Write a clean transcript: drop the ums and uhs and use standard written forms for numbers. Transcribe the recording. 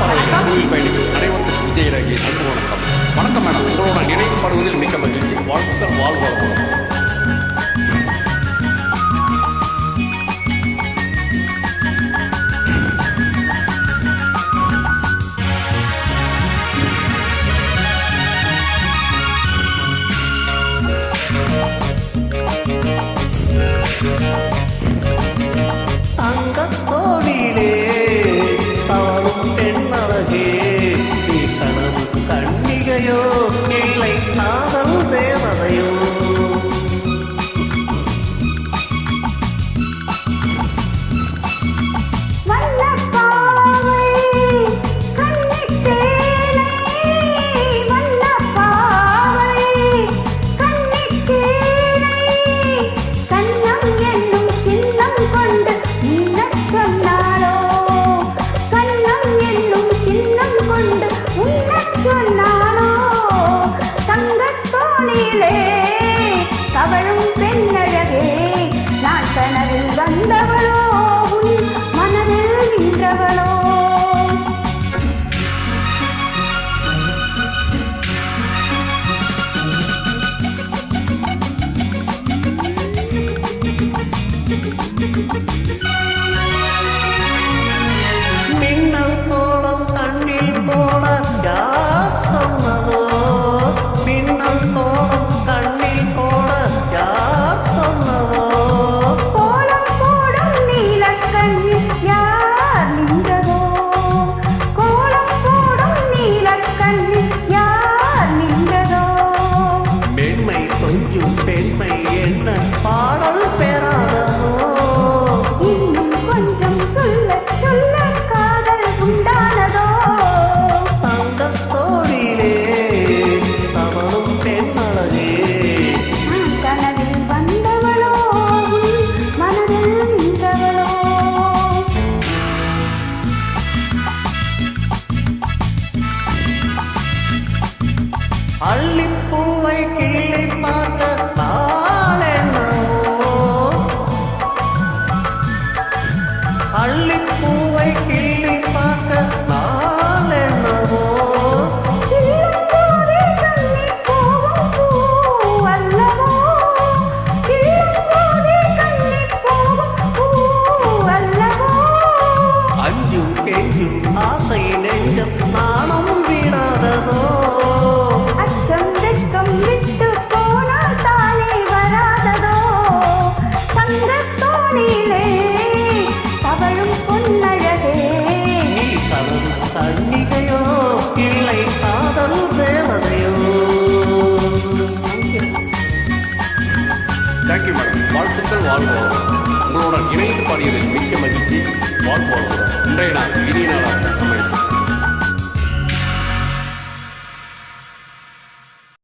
பறவைகள் பூவில் பயணிகள் அனைவருக்கும் விஜயராகிய அன்பு வணக்கம். வணக்கம் மேடம், உங்களுடன் இணைந்து பாடுவதில் மிக்க மகிழ்ச்சி. வாழ்த்துக்கள், வாழ்வாளர். தங்கத்தோடிலே தவறும் பெண்ணழகே, நீ கனவு கண்ணிகையோ இல்லை காதல் தேவதையோ? மின்னல் போலம் கண்ணில் போல யார் சொன்னதோ? மின்னல் போலம் கண்ணில் போல யார் சொன்னதோ? கோலம் போடும் நீலக்கண்ணில் யார் நின்றதோ? கோலம் போடும் நீலக்கண்ணில் யார் நின்றதோ? பெண்மை கொஞ்சம் பெண்மை என்ன பாடல் பெறாததோ? இன்னும் கொஞ்சம் சொல்ல சொல்ல காதல் உண்டானதோ? தங்கத்தோடிலே தவறும் பெண்ணழகே, நான் கனவில் வந்தவளோ மனதில் நின்றவளோ? அள்ளிப்பூவை கிள்ளி பார்க்க நாளென்னவோ? அள்ளிப்பூவை கிள்ளி பார்க்க நாளென்னவோ? கிள்ளும்போதே கண்ணில் போகும் பூ அல்லவோ? கிள்ளும்போதே கண்ணில் போகும் பூ அல்லவோ? அஞ்சும் கெஞ்சும் ஆசை நெஞ்சம் நாணம் விடாததோ? அச்சம் வெட்கம் விட்டு போனால் தானே வராததோ? தங்கத்தோணிலே தவழும் பொன்னழகே, நீ கனவு கண்ணிகையோ இல்லை காதல் தேவதையோ? தேங்க்யூ மேடம், வாழ்த்துக்கள், வாழ்வாளர். உங்களுடன் இணைந்து பாடியதில் மிக்க மகிழ்ச்சி. வாழ்வாளர். இன்றைய நாள் இனிய நாள்